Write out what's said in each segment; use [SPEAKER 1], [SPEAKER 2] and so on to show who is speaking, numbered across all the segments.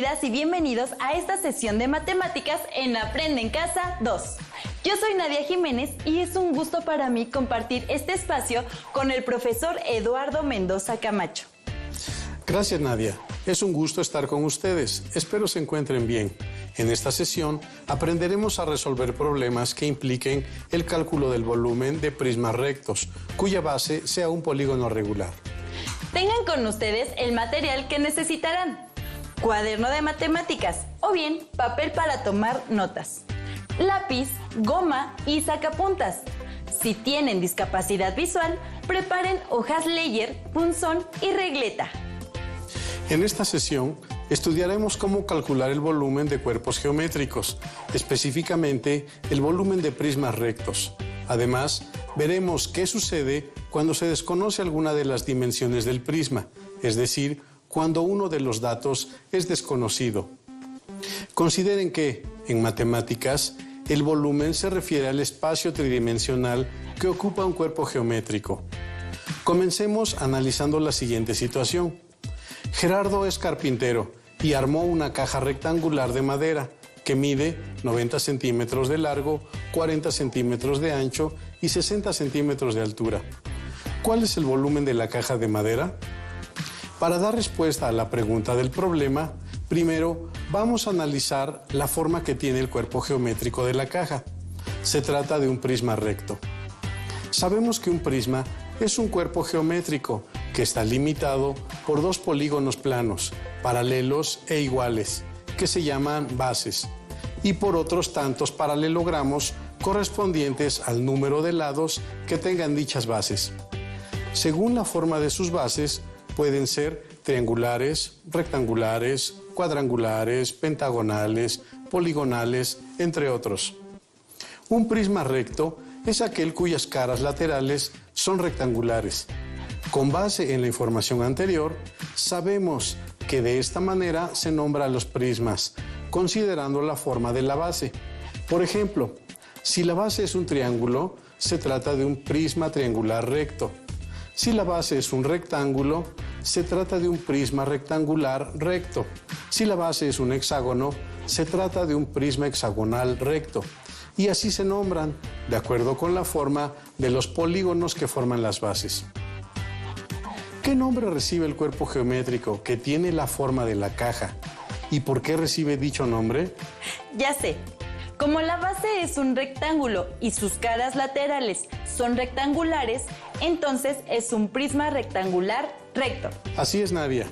[SPEAKER 1] Bienvenidas y bienvenidos a esta sesión de matemáticas en Aprende en Casa 2. Yo soy Nadia Jiménez y es un gusto para mí compartir este espacio con el profesor Eduardo Mendoza Camacho.
[SPEAKER 2] Gracias, Nadia. Es un gusto estar con ustedes. Espero se encuentren bien. En esta sesión aprenderemos a resolver problemas que impliquen el cálculo del volumen de prismas rectos, cuya base sea un polígono regular.
[SPEAKER 1] Tengan con ustedes el material que necesitarán: cuaderno de matemáticas o bien papel para tomar notas, lápiz, goma y sacapuntas. Si tienen discapacidad visual, preparen hojas Leyer, punzón y regleta.
[SPEAKER 2] En esta sesión estudiaremos cómo calcular el volumen de cuerpos geométricos, específicamente el volumen de prismas rectos. Además, veremos qué sucede cuando se desconoce alguna de las dimensiones del prisma, es decir, cuando uno de los datos es desconocido. Consideren que, en matemáticas, el volumen se refiere al espacio tridimensional que ocupa un cuerpo geométrico. Comencemos analizando la siguiente situación. Gerardo es carpintero y armó una caja rectangular de madera que mide 90 centímetros de largo, 40 centímetros de ancho y 60 centímetros de altura. ¿Cuál es el volumen de la caja de madera? Para dar respuesta a la pregunta del problema, primero vamos a analizar la forma que tiene el cuerpo geométrico de la caja. Se trata de un prisma recto. Sabemos que un prisma es un cuerpo geométrico que está limitado por dos polígonos planos, paralelos e iguales, que se llaman bases, y por otros tantos paralelogramos correspondientes al número de lados que tengan dichas bases. Según la forma de sus bases, pueden ser triangulares, rectangulares, cuadrangulares, pentagonales, poligonales, entre otros. Un prisma recto es aquel cuyas caras laterales son rectangulares. Con base en la información anterior, sabemos que de esta manera se nombran los prismas, considerando la forma de la base. Por ejemplo, si la base es un triángulo, se trata de un prisma triangular recto. Si la base es un rectángulo, se trata de un prisma rectangular recto. Si la base es un hexágono, se trata de un prisma hexagonal recto. Y así se nombran, de acuerdo con la forma de los polígonos que forman las bases. ¿Qué nombre recibe el cuerpo geométrico que tiene la forma de la caja? ¿Y por qué recibe dicho nombre?
[SPEAKER 1] Ya sé. Como la base es un rectángulo y sus caras laterales son rectangulares, entonces es un prisma rectangular recto.
[SPEAKER 2] Así es, Nadia.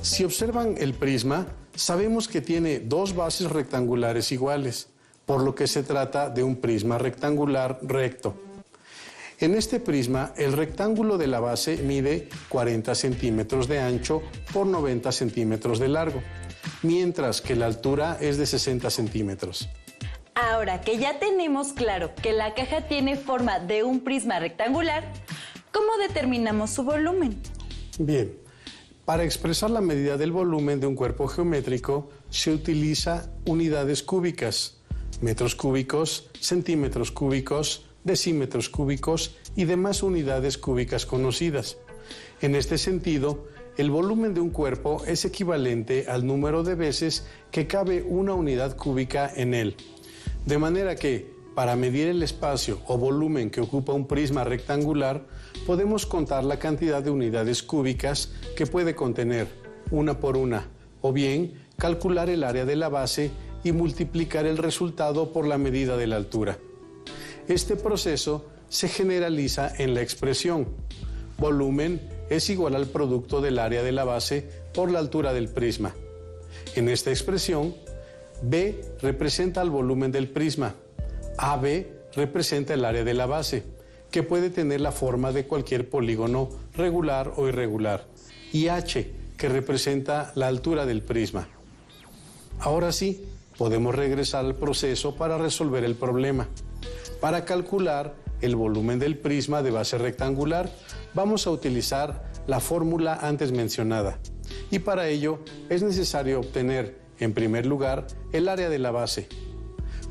[SPEAKER 2] Si observan el prisma, sabemos que tiene dos bases rectangulares iguales, por lo que se trata de un prisma rectangular recto. En este prisma, el rectángulo de la base mide 40 centímetros de ancho por 90 centímetros de largo, mientras que la altura es de 60 centímetros.
[SPEAKER 1] Ahora que ya tenemos claro que la caja tiene forma de un prisma rectangular, ¿cómo determinamos su volumen?
[SPEAKER 2] Bien, para expresar la medida del volumen de un cuerpo geométrico se utiliza unidades cúbicas, metros cúbicos, centímetros cúbicos, decímetros cúbicos y demás unidades cúbicas conocidas. En este sentido, el volumen de un cuerpo es equivalente al número de veces que cabe una unidad cúbica en él. De manera que, para medir el espacio o volumen que ocupa un prisma rectangular, podemos contar la cantidad de unidades cúbicas que puede contener, una por una, o bien calcular el área de la base y multiplicar el resultado por la medida de la altura. Este proceso se generaliza en la expresión: volumen es igual al producto del área de la base por la altura del prisma. En esta expresión, B representa el volumen del prisma, AB representa el área de la base, que puede tener la forma de cualquier polígono regular o irregular, y H, que representa la altura del prisma. Ahora sí, podemos regresar al proceso para resolver el problema. Para calcular el volumen del prisma de base rectangular, vamos a utilizar la fórmula antes mencionada. Y para ello es necesario obtener, en primer lugar, el área de la base.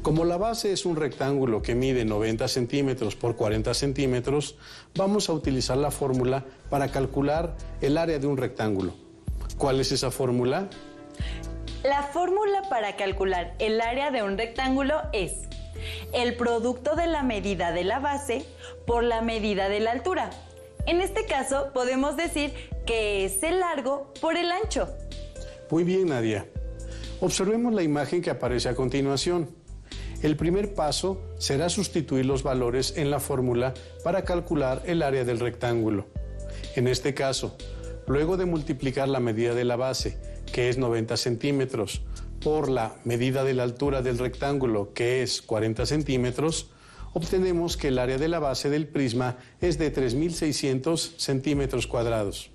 [SPEAKER 2] Como la base es un rectángulo que mide 90 centímetros por 40 centímetros, vamos a utilizar la fórmula para calcular el área de un rectángulo. ¿Cuál es esa fórmula?
[SPEAKER 1] La fórmula para calcular el área de un rectángulo es el producto de la medida de la base por la medida de la altura. En este caso, podemos decir que es el largo por el ancho.
[SPEAKER 2] Muy bien, Nadia. Observemos la imagen que aparece a continuación. El primer paso será sustituir los valores en la fórmula para calcular el área del rectángulo. En este caso, luego de multiplicar la medida de la base, que es 90 centímetros, por la medida de la altura del rectángulo, que es 40 centímetros, obtenemos que el área de la base del prisma es de 3.600 centímetros cuadrados.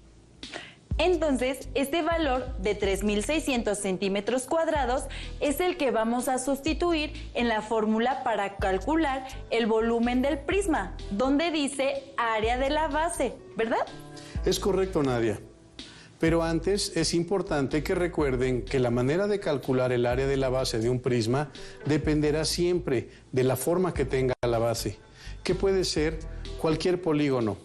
[SPEAKER 1] Entonces, este valor de 3.600 centímetros cuadrados es el que vamos a sustituir en la fórmula para calcular el volumen del prisma, donde dice área de la base, ¿verdad?
[SPEAKER 2] Es correcto, Nadia. Pero antes es importante que recuerden que la manera de calcular el área de la base de un prisma dependerá siempre de la forma que tenga la base, que puede ser cualquier polígono.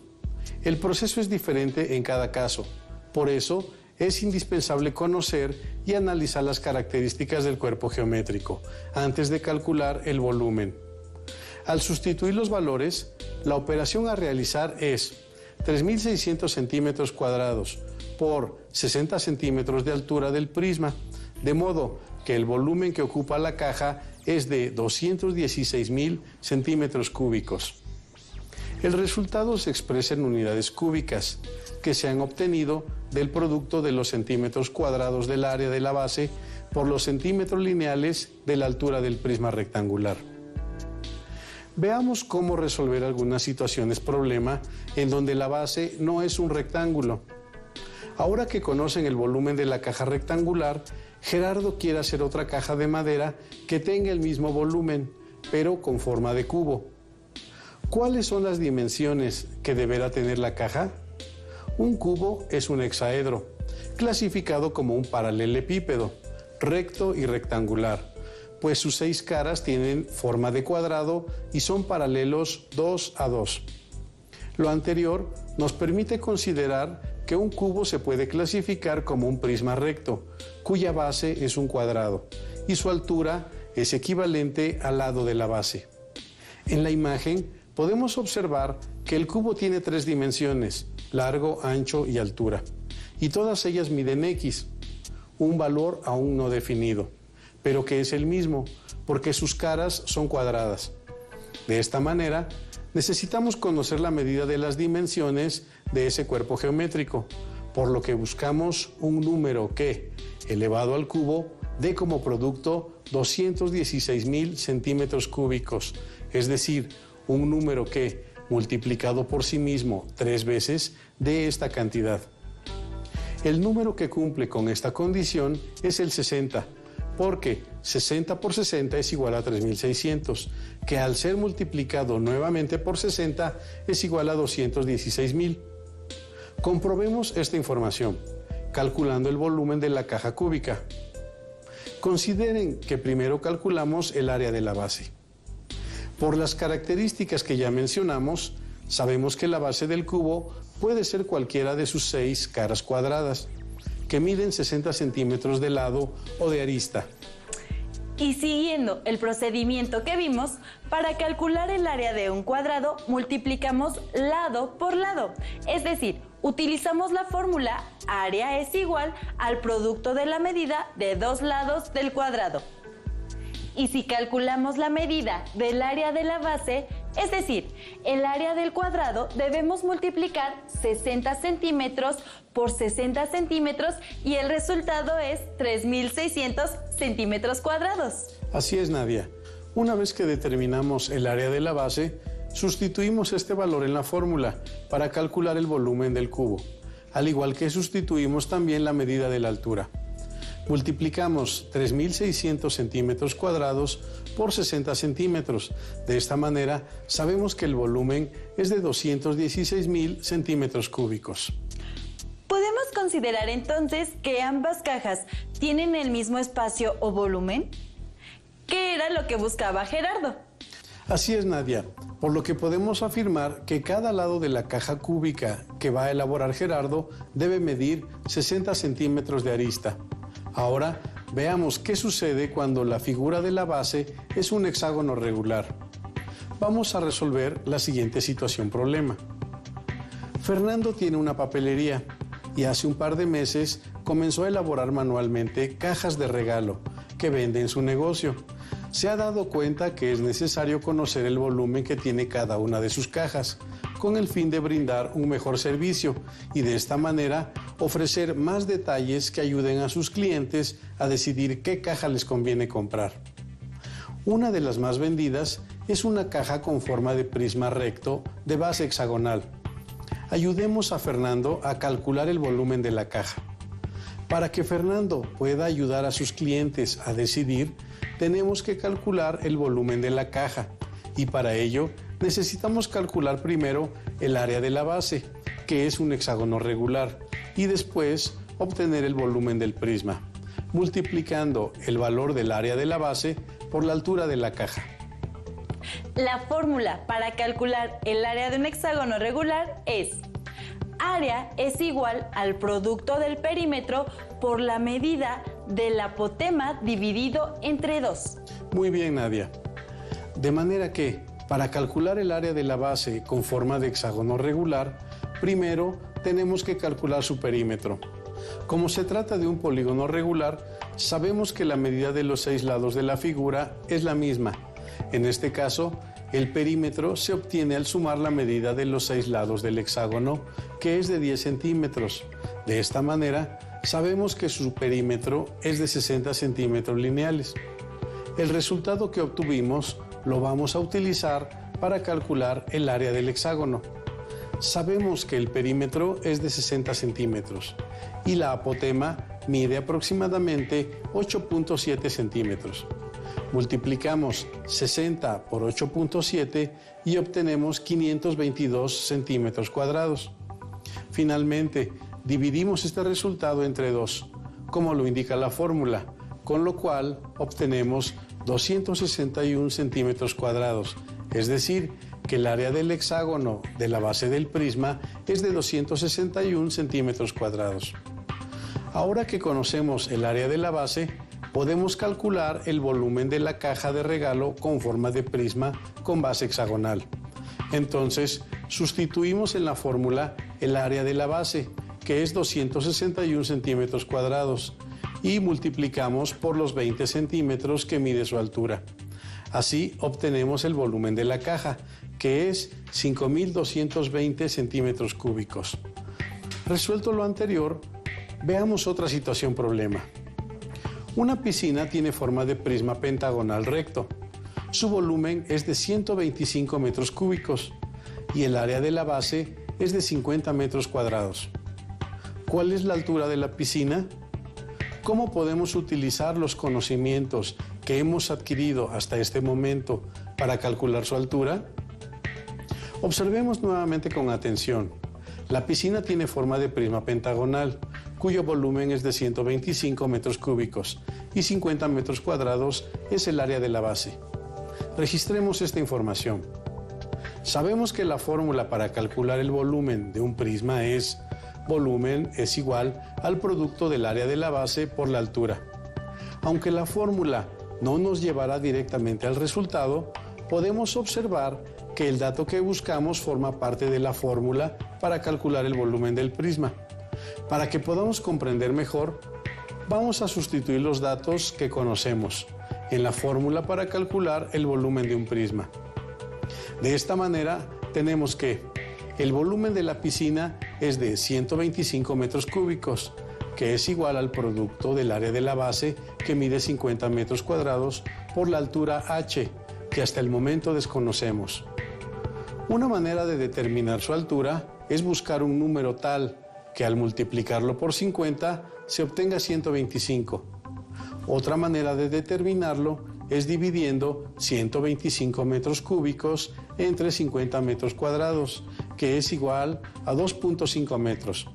[SPEAKER 2] El proceso es diferente en cada caso. Por eso, es indispensable conocer y analizar las características del cuerpo geométrico antes de calcular el volumen. Al sustituir los valores, la operación a realizar es 3.600 centímetros cuadrados por 60 centímetros de altura del prisma, de modo que el volumen que ocupa la caja es de 216.000 centímetros cúbicos. El resultado se expresa en unidades cúbicas, que se han obtenido del producto de los centímetros cuadrados del área de la base por los centímetros lineales de la altura del prisma rectangular. Veamos cómo resolver algunas situaciones problema en donde la base no es un rectángulo. Ahora que conocen el volumen de la caja rectangular, Gerardo quiere hacer otra caja de madera que tenga el mismo volumen, pero con forma de cubo. ¿Cuáles son las dimensiones que deberá tener la caja? Un cubo es un hexaedro, clasificado como un paralelepípedo, recto y rectangular, pues sus 6 caras tienen forma de cuadrado y son paralelos 2 a 2. Lo anterior nos permite considerar que un cubo se puede clasificar como un prisma recto, cuya base es un cuadrado, y su altura es equivalente al lado de la base. En la imagen podemos observar que el cubo tiene 3 dimensiones, largo, ancho y altura, y todas ellas miden X, un valor aún no definido, pero que es el mismo, porque sus caras son cuadradas. De esta manera, necesitamos conocer la medida de las dimensiones de ese cuerpo geométrico, por lo que buscamos un número que, elevado al cubo, dé como producto 216.000 centímetros cúbicos, es decir, un número que, multiplicado por sí mismo 3 veces, dé esta cantidad. El número que cumple con esta condición es el 60, porque 60 por 60 es igual a 3.600, que al ser multiplicado nuevamente por 60 es igual a 216.000. Comprobemos esta información, calculando el volumen de la caja cúbica. Consideren que primero calculamos el área de la base. Por las características que ya mencionamos, sabemos que la base del cubo puede ser cualquiera de sus 6 caras cuadradas, que miden 60 centímetros de lado o de arista.
[SPEAKER 1] Y siguiendo el procedimiento que vimos, para calcular el área de un cuadrado multiplicamos lado por lado, es decir, utilizamos la fórmula área es igual al producto de la medida de 2 lados del cuadrado. Y si calculamos la medida del área de la base, es decir, el área del cuadrado, debemos multiplicar 60 centímetros por 60 centímetros y el resultado es 3.600 centímetros cuadrados.
[SPEAKER 2] Así es, Nadia. Una vez que determinamos el área de la base, sustituimos este valor en la fórmula para calcular el volumen del cubo, al igual que sustituimos también la medida de la altura. Multiplicamos 3.600 centímetros cuadrados por 60 centímetros. De esta manera, sabemos que el volumen es de 216.000 centímetros cúbicos.
[SPEAKER 1] ¿Podemos considerar entonces que ambas cajas tienen el mismo espacio o volumen? ¿Qué era lo que buscaba Gerardo?
[SPEAKER 2] Así es, Nadia, por lo que podemos afirmar que cada lado de la caja cúbica que va a elaborar Gerardo debe medir 60 centímetros de arista. Ahora Veamos qué sucede cuando la figura de la base es un hexágono regular. Vamos a resolver la siguiente situación-problema. Fernando tiene una papelería y hace un par de meses comenzó a elaborar manualmente cajas de regalo que vende en su negocio. Se ha dado cuenta que es necesario conocer el volumen que tiene cada una de sus cajas, con el fin de brindar un mejor servicio y de esta manera ofrecer más detalles que ayuden a sus clientes a decidir qué caja les conviene comprar. Una de las más vendidas es una caja con forma de prisma recto de base hexagonal. Ayudemos a Fernando a calcular el volumen de la caja. Para que Fernando pueda ayudar a sus clientes a decidir, tenemos que calcular el volumen de la caja y para ello necesitamos calcular primero el área de la base, que es un hexágono regular, y después obtener el volumen del prisma, multiplicando el valor del área de la base por la altura de la caja.
[SPEAKER 1] La fórmula para calcular el área de un hexágono regular es: área es igual al producto del perímetro por la medida del apotema dividido entre 2.
[SPEAKER 2] Muy bien, Nadia. De manera que, para calcular el área de la base con forma de hexágono regular, primero tenemos que calcular su perímetro. Como se trata de un polígono regular, sabemos que la medida de los 6 lados de la figura es la misma. En este caso, el perímetro se obtiene al sumar la medida de los 6 lados del hexágono, que es de 10 centímetros. De esta manera, sabemos que su perímetro es de 60 centímetros lineales. El resultado que obtuvimos lo vamos a utilizar para calcular el área del hexágono. Sabemos que el perímetro es de 60 centímetros y la apotema mide aproximadamente 8.7 centímetros. Multiplicamos 60 por 8.7 y obtenemos 522 centímetros cuadrados. Finalmente, dividimos este resultado entre 2, como lo indica la fórmula, con lo cual obtenemos 261 centímetros cuadrados, es decir, que el área del hexágono de la base del prisma es de 261 centímetros cuadrados. Ahora que conocemos el área de la base, podemos calcular el volumen de la caja de regalo con forma de prisma con base hexagonal. Entonces, sustituimos en la fórmula el área de la base, que es 261 centímetros cuadrados, y multiplicamos por los 20 centímetros que mide su altura. Así obtenemos el volumen de la caja, que es 5.220 centímetros cúbicos. Resuelto lo anterior, veamos otra situación-problema. Una piscina tiene forma de prisma pentagonal recto. Su volumen es de 125 metros cúbicos y el área de la base es de 50 metros cuadrados. ¿Cuál es la altura de la piscina? ¿Cómo podemos utilizar los conocimientos que hemos adquirido hasta este momento para calcular su altura? Observemos nuevamente con atención. La piscina tiene forma de prisma pentagonal, cuyo volumen es de 125 metros cúbicos y 50 metros cuadrados es el área de la base. Registremos esta información. Sabemos que la fórmula para calcular el volumen de un prisma es: volumen es igual al producto del área de la base por la altura. Aunque la fórmula no nos llevará directamente al resultado, podemos observar que el dato que buscamos forma parte de la fórmula para calcular el volumen del prisma. Para que podamos comprender mejor, vamos a sustituir los datos que conocemos en la fórmula para calcular el volumen de un prisma. De esta manera, tenemos que el volumen de la piscina es de 125 metros cúbicos, que es igual al producto del área de la base, que mide 50 metros cuadrados, por la altura h, que hasta el momento desconocemos. Una manera de determinar su altura es buscar un número tal que al multiplicarlo por 50 se obtenga 125. Otra manera de determinarlo es dividiendo 125 metros cúbicos entre 50 metros cuadrados, que es igual a 2.5 metros.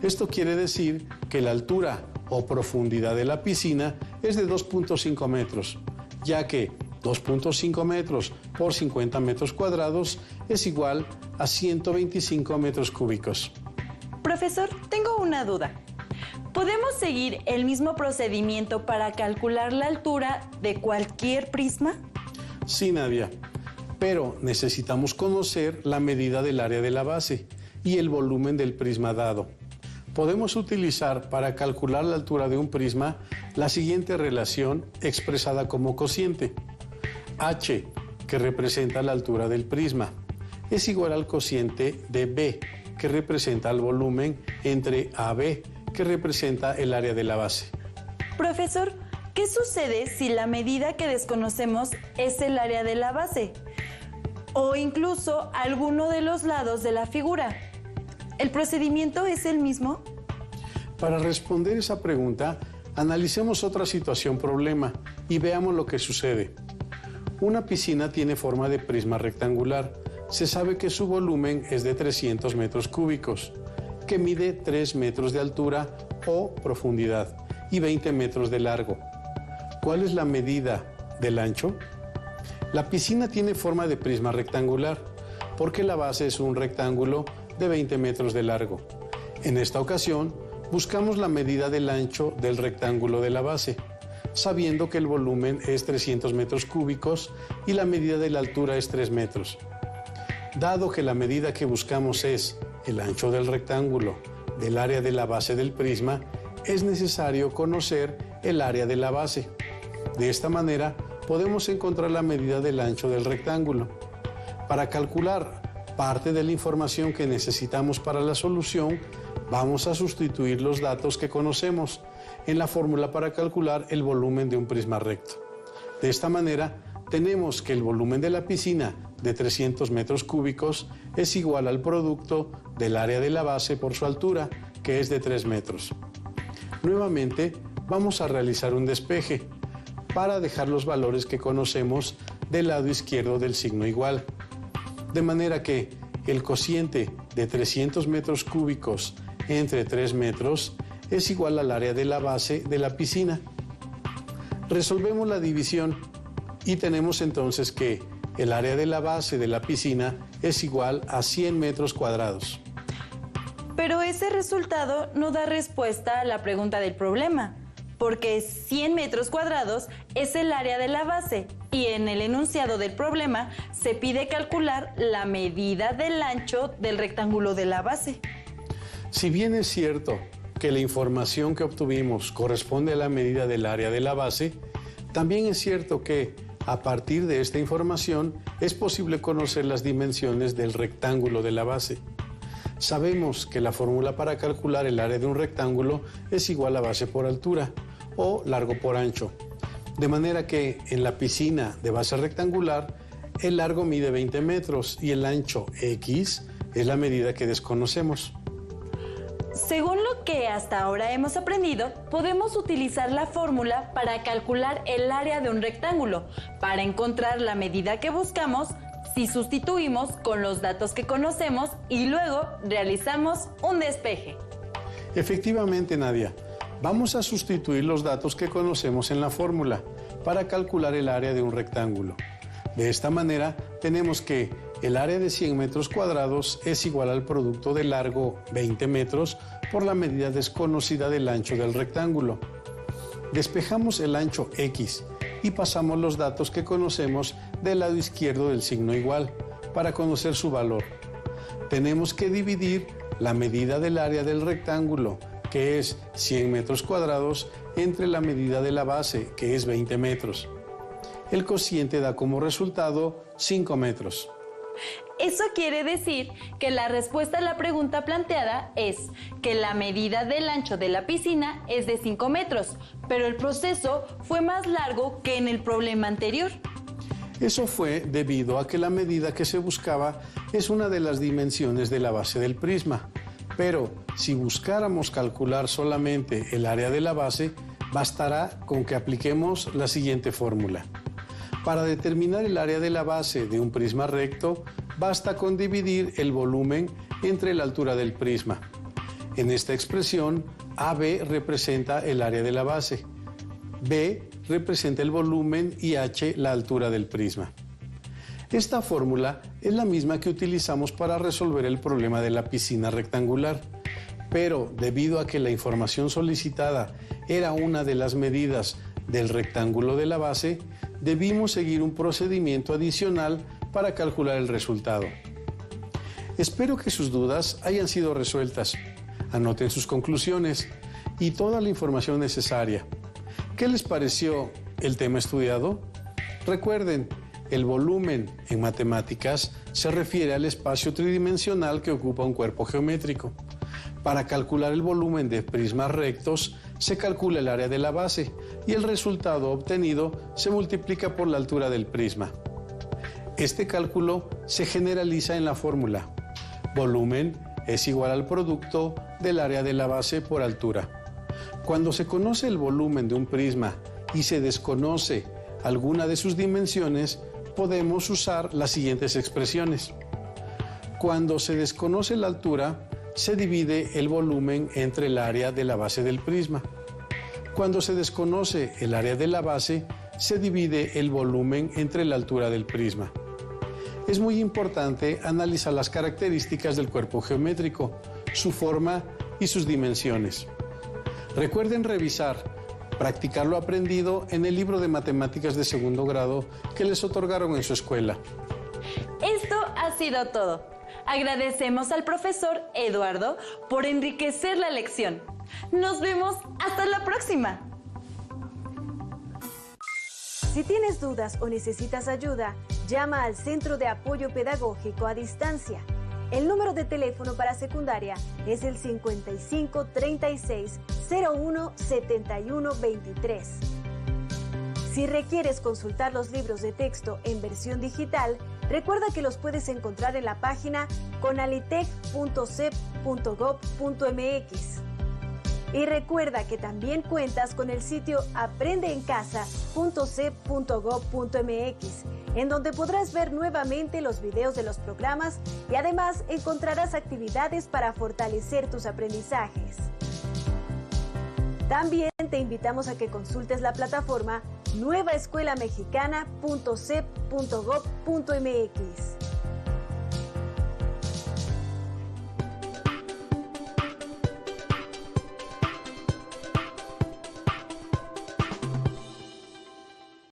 [SPEAKER 2] Esto quiere decir que la altura o profundidad de la piscina es de 2.5 metros, ya que 2.5 metros por 50 metros cuadrados es igual a 125 metros cúbicos.
[SPEAKER 1] Profesor, tengo una duda. ¿Podemos seguir el mismo procedimiento para calcular la altura de cualquier prisma?
[SPEAKER 2] Sí, Nadia, pero necesitamos conocer la medida del área de la base y el volumen del prisma dado. Podemos utilizar para calcular la altura de un prisma la siguiente relación expresada como cociente. H, que representa la altura del prisma, es igual al cociente de B, que representa el volumen, entre AB, que representa el área de la base.
[SPEAKER 1] Profesor, ¿qué sucede si la medida que desconocemos es el área de la base? O incluso alguno de los lados de la figura. ¿El procedimiento es el mismo?
[SPEAKER 2] Para responder esa pregunta, analicemos otra situación problema y veamos lo que sucede. Una piscina tiene forma de prisma rectangular. Se sabe que su volumen es de 300 metros cúbicos, que mide 3 metros de altura o profundidad y 20 metros de largo. ¿Cuál es la medida del ancho? La piscina tiene forma de prisma rectangular porque la base es un rectángulo de 20 metros de largo. En esta ocasión, buscamos la medida del ancho del rectángulo de la base, sabiendo que el volumen es 300 metros cúbicos y la medida de la altura es 3 metros. Dado que la medida que buscamos es el ancho del rectángulo del área de la base del prisma, es necesario conocer el área de la base. De esta manera, podemos encontrar la medida del ancho del rectángulo. Para calcular parte de la información que necesitamos para la solución, vamos a sustituir los datos que conocemos en la fórmula para calcular el volumen de un prisma recto. De esta manera, tenemos que el volumen de la piscina de 300 metros cúbicos es igual al producto del área de la base por su altura, que es de 3 metros. Nuevamente, vamos a realizar un despeje para dejar los valores que conocemos del lado izquierdo del signo igual. De manera que el cociente de 300 metros cúbicos entre 3 metros es igual al área de la base de la piscina. Resolvemos la división y tenemos entonces que el área de la base de la piscina es igual a 100 metros cuadrados.
[SPEAKER 1] Pero ese resultado no da respuesta a la pregunta del problema, porque 100 metros cuadrados es el área de la base y en el enunciado del problema se pide calcular la medida del ancho del rectángulo de la base.
[SPEAKER 2] Si bien es cierto que la información que obtuvimos corresponde a la medida del área de la base, también es cierto que a partir de esta información es posible conocer las dimensiones del rectángulo de la base. Sabemos que la fórmula para calcular el área de un rectángulo es igual a base por altura o largo por ancho. De manera que en la piscina de base rectangular, el largo mide 20 metros y el ancho X es la medida que desconocemos.
[SPEAKER 1] Según lo que hasta ahora hemos aprendido, podemos utilizar la fórmula para calcular el área de un rectángulo, para encontrar la medida que buscamos si sustituimos con los datos que conocemos y luego realizamos un despeje.
[SPEAKER 2] Efectivamente, Nadia, vamos a sustituir los datos que conocemos en la fórmula para calcular el área de un rectángulo. De esta manera, tenemos que el área de 100 metros cuadrados es igual al producto de largo 20 metros por la medida desconocida del ancho del rectángulo. Despejamos el ancho X y pasamos los datos que conocemos del lado izquierdo del signo igual para conocer su valor. Tenemos que dividir la medida del área del rectángulo, que es 100 metros cuadrados, entre la medida de la base, que es 20 metros. El cociente da como resultado 5 metros.
[SPEAKER 1] Eso quiere decir que la respuesta a la pregunta planteada es que la medida del ancho de la piscina es de 5 metros, pero el proceso fue más largo que en el problema anterior.
[SPEAKER 2] Eso fue debido a que la medida que se buscaba es una de las dimensiones de la base del prisma. Pero si buscáramos calcular solamente el área de la base, bastará con que apliquemos la siguiente fórmula. Para determinar el área de la base de un prisma recto, basta con dividir el volumen entre la altura del prisma. En esta expresión, AB representa el área de la base, B representa el volumen y H la altura del prisma. Esta fórmula es la misma que utilizamos para resolver el problema de la piscina rectangular, pero debido a que la información solicitada era una de las medidas del rectángulo de la base, debimos seguir un procedimiento adicional para calcular el resultado. Espero que sus dudas hayan sido resueltas. Anoten sus conclusiones y toda la información necesaria. ¿Qué les pareció el tema estudiado? Recuerden, el volumen en matemáticas se refiere al espacio tridimensional que ocupa un cuerpo geométrico. Para calcular el volumen de prismas rectos, se calcula el área de la base y el resultado obtenido se multiplica por la altura del prisma. Este cálculo se generaliza en la fórmula. Volumen es igual al producto del área de la base por altura. Cuando se conoce el volumen de un prisma y se desconoce alguna de sus dimensiones, podemos usar las siguientes expresiones. Cuando se desconoce la altura, se divide el volumen entre el área de la base del prisma. Cuando se desconoce el área de la base, se divide el volumen entre la altura del prisma. Es muy importante analizar las características del cuerpo geométrico, su forma y sus dimensiones. Recuerden revisar, practicar lo aprendido en el libro de matemáticas de segundo grado que les otorgaron en su escuela.
[SPEAKER 1] Esto ha sido todo. Agradecemos al profesor Eduardo por enriquecer la lección. Nos vemos hasta la próxima.
[SPEAKER 3] Si tienes dudas o necesitas ayuda, llama al Centro de Apoyo Pedagógico a Distancia. El número de teléfono para secundaria es el 55 36 01 71 23. Si requieres consultar los libros de texto en versión digital, recuerda que los puedes encontrar en la página conalitec.cep.gov.mx. Y recuerda que también cuentas con el sitio aprendeencasa.cep.gov.mx, en donde podrás ver nuevamente los videos de los programas y además encontrarás actividades para fortalecer tus aprendizajes. También te invitamos a que consultes la plataforma nuevaescuelamexicana.cep.gov.mx.